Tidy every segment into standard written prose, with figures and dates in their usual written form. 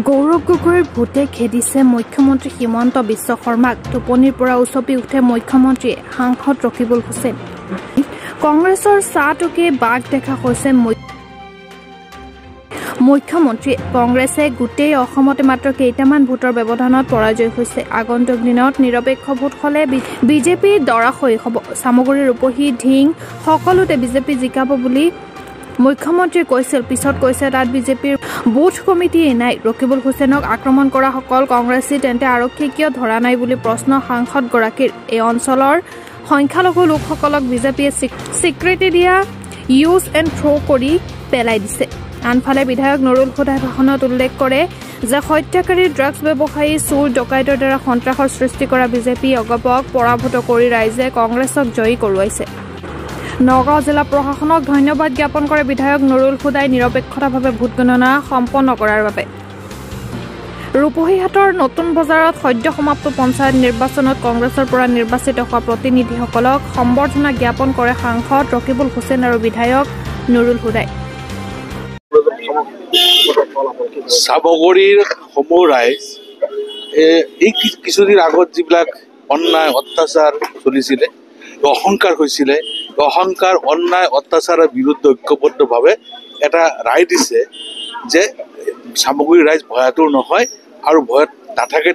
গৌৰৱ গগৈৰ ভোটে খেদিছে মুখ্যমন্ত্ৰী হিমন্ত বিশ্ব শৰ্মাক। টোপনিৰ পৰা উচপি উঠে মুখ্যমন্ত্ৰীয়ে। সাংসদ ৰকিবুল হুছেইন। কংগ্ৰেছৰ চাহটোকে বাঘ দেখা হৈছে মুখ্যমন্ত্ৰীয়ে। কংগ্ৰেছে গোটেই অসমতে মাত্ৰ কেইটামান ভোটৰ ব্যৱধানত পৰাজয় হৈছে। আগন্তুক দিনত নিৰপেক্ষ ভোট হলে বিজেপি দৰাশয়ী হ'ব। চামগুৰি ৰূপহী ঢিং সকলোতে বিজেপি জিকাব বুলি মুখ্যমন্ত্ৰীয়ে কৈছিল। পিছত কৈছে তাত বিজেপিৰ বুথ কমিটিয়ে নাই। ৰকিবুল হুছেইনক আক্ৰমণ কৰা সকল কংগ্ৰেছী, তেন্তে আৰক্ষীয়ে কিয় ধৰা নাই বুলি প্ৰশ্ন সাংসদগৰাকীৰ। এই অঞ্চলৰ সংখ্যালঘু লোকসকলক বিজেপিয়ে স্বীকৃতি দিয়া ইউজ এণ্ড থ্ৰ' কৰি পেলাই দিছে। আনফালে বিধায়ক নুৰুল হুদাই ভাষণত উল্লেখ কৰে যে হত্যাকাৰী, ড্ৰাগছ ব্যৱসায়ী, চোৰ ডকাইতৰ দ্বাৰা সন্ত্ৰাসৰ সৃষ্টি কৰা বিজেপি অগপক পৰাভূত কৰি ৰাইজে কংগ্ৰেছক জয়ী কৰোৱাইছে। নগাঁও জিলা প্ৰশাসনক ধন্যবাদ জ্ঞাপন কৰে বিধায়ক নুৰুল হুদাই নিৰপেক্ষতাভাৱে ভোট গণনা সম্পন্ন কৰাৰ বাবে। ৰূপহীহাটৰ নতুন বজাৰত সদ্য সমাপ্ত পঞ্চায়ত নিৰ্বাচনত কংগ্ৰেছৰ পৰা নিৰ্বাচিত হোৱা প্ৰতিনিধিসকলক সম্বৰ্ধনা জ্ঞাপন কৰে সাংসদ ৰকিবুল হুছেইন আৰু বিধায়ক নুৰুল হুদাই। চামগুৰিৰ সমূহ ৰাইজ এই কিছুদিন আগত যিবিলাক অন্যায় অত্যাচাৰ চলিছিলে, অহংকাৰ হৈছিলে, অহংকাৰ অন্যায় অত্যাচাৰৰ বিৰুদ্ধে ঐক্যবদ্ধভাৱে এটা ৰায় দিছে যে চামগুৰিৰ ৰাইজ ভয়াতুৰ নহয় আৰু ভয়ত নাথাকে।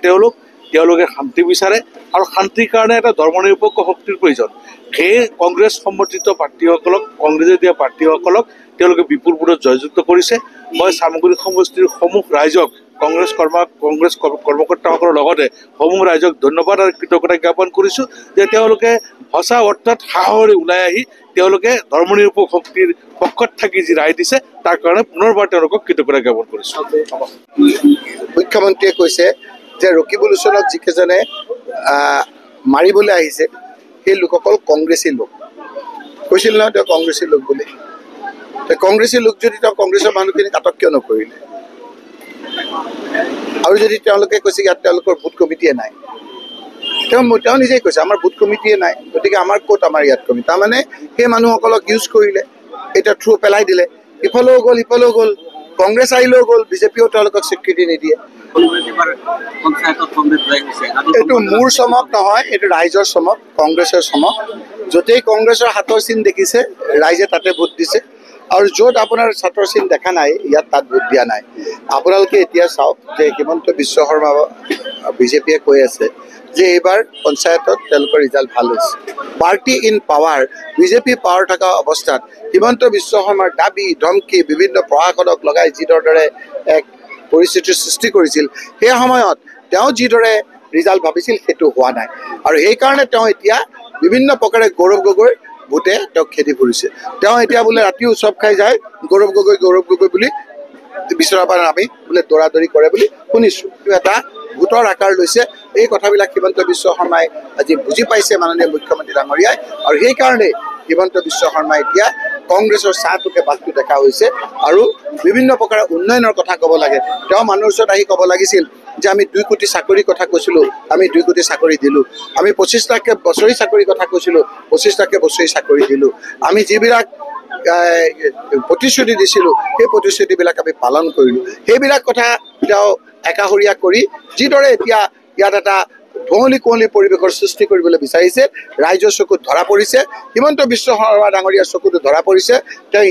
তেওঁলোকে শান্তি বিচাৰে আৰু শান্তিৰ কাৰণে এটা ধৰ্মনিৰপেক্ষ শক্তিৰ প্ৰয়োজন। সেয়ে কংগ্ৰেছ সমৰ্থিত প্ৰাৰ্থীসকলক, কংগ্ৰেছে দিয়া প্ৰাৰ্থীসকলক তেওঁলোকে বিপুল ভোটত জয়যুক্ত কৰিছে। মই চামগুৰি সমষ্টিৰ সমূহ ৰাইজক, কংগ্ৰেছ কৰ্মকৰ্তাসকলৰ লগতে সমূহ ৰাইজক ধন্যবাদ আৰু কৃতজ্ঞতা জ্ঞাপন কৰিছোঁ যে তেওঁলোকে সঁচা অৰ্থত সাহসেৰে ওলাই আহি তেওঁলোকে ধৰ্মনিৰপেক্ষ শক্তিৰ পক্ষত থাকি যি ৰায় দিছে তাৰ কাৰণে পুনৰবাৰ তেওঁলোকক কৃতজ্ঞতা জ্ঞাপন কৰিছোঁ। মুখ্যমন্ত্ৰীয়ে কৈছে যে ৰকিবুল হুছেইনক যিকেইজনে মাৰিবলৈ আহিছে সেই লোকসকল কংগ্ৰেছী লোক। কৈছিল নহয় তেওঁ কংগ্ৰেছী লোক বুলি। কংগ্ৰেছী লোক যদি তেওঁ কংগ্ৰেছৰ মানুহখিনিক আটক কিয় নকৰিলে? আৰু যদি তেওঁলোকে কৈছে ইয়াত তেওঁলোকৰ ভোট কমিটিয়ে নাই, তেওঁ নিজেই কৈছে আমাৰ ভোট কমিটিয়ে নাই, গতিকে আমাৰ ক'ত আমাৰ ইয়াত কমিটি। তাৰমানে সেই মানুহসকলক ইউজ কৰিলে, এতিয়া থ্ৰু পেলাই দিলে, ইফালেও গ'ল সিফালেও গ'ল, কংগ্ৰেছ আহিলেও গ'ল, বিজেপিয়েও তেওঁলোকক স্বীকৃতি নিদিয়ে। এইটো মোৰ চমক নহয়, এইটো ৰাইজৰ চমক, কংগ্ৰেছৰ চমক। য'তেই কংগ্ৰেছৰ হাতৰ চিন দেখিছে ৰাইজে তাতে ভোট দিছে, আৰু য'ত আপোনাৰ ছাত্ৰৰ চিন দেখা নাই ইয়াত তাত ভোট দিয়া নাই। আপোনালোকে এতিয়া চাওক যে হিমন্ত বিশ্ব শৰ্মা বিজেপিয়ে কৈ আছে যে এইবাৰ পঞ্চায়তত তেওঁলোকৰ ৰিজাল্ট ভাল হৈছে। Party in power, BJP power থকা অৱস্থাত হিমন্ত বিশ্ব শৰ্মাৰ দাবী ধমকি বিভিন্ন প্ৰশাসনক লগাই যিদৰে এক পৰিস্থিতিৰ সৃষ্টি কৰিছিল, সেই সময়ত তেওঁ যিদৰে ৰিজাল্ট ভাবিছিল সেইটো হোৱা নাই। আৰু সেইকাৰণে তেওঁ এতিয়া বিভিন্ন প্ৰকাৰে গৌৰৱ গগৈৰ ভোটে তেওঁক খেদি ফুৰিছে। তেওঁ এতিয়া বোলে ৰাতি উৎসৱ খাই যায় গৌৰৱ গগৈ বুলি বিচৰা পৰা নামি বোলে দৌৰাদৌৰি কৰে বুলি শুনিছোঁ। এটা ভোটৰ আকাৰ লৈছে। এই কথাবিলাক হিমন্ত বিশ্ব শৰ্মাই আজি বুজি পাইছে, মাননীয় মুখ্যমন্ত্ৰী ডাঙৰীয়াই। আৰু সেইকাৰণে হিমন্ত বিশ্ব শৰ্মাই এতিয়া কংগ্ৰেছৰ চাহটোকে বাঘটো দেখা হৈছে আৰু বিভিন্ন প্ৰকাৰৰ উন্নয়নৰ কথা ক'ব লাগে। তেওঁ মানুহৰ ওচৰত আহি ক'ব লাগিছিল যে আমি 2 কোটি চাকৰিৰ কথা কৈছিলোঁ, আমি 2 কোটি চাকৰি দিলোঁ। আমি 25 লাখ বছৰি চাকৰিৰ কথা কৈছিলোঁ, 25 লাখ বছৰি চাকৰি দিলোঁ। আমি যিবিলাক প্ৰতিশ্ৰুতি দিছিলোঁ সেই প্ৰতিশ্ৰুতিবিলাক আমি পালন কৰিলোঁ। সেইবিলাক কথা তেওঁ একাষৰীয়া কৰি যিদৰে এতিয়া ইয়াত এটা ধুঁৱলি কুঁৱলী পৰিৱেশৰ সৃষ্টি কৰিবলৈ বিচাৰিছে, ৰাইজৰ চকুত ধৰা পৰিছে, হিমন্ত বিশ্ব শৰ্মা ডাঙৰীয়াৰ চকুতো ধৰা পৰিছে। তেওঁ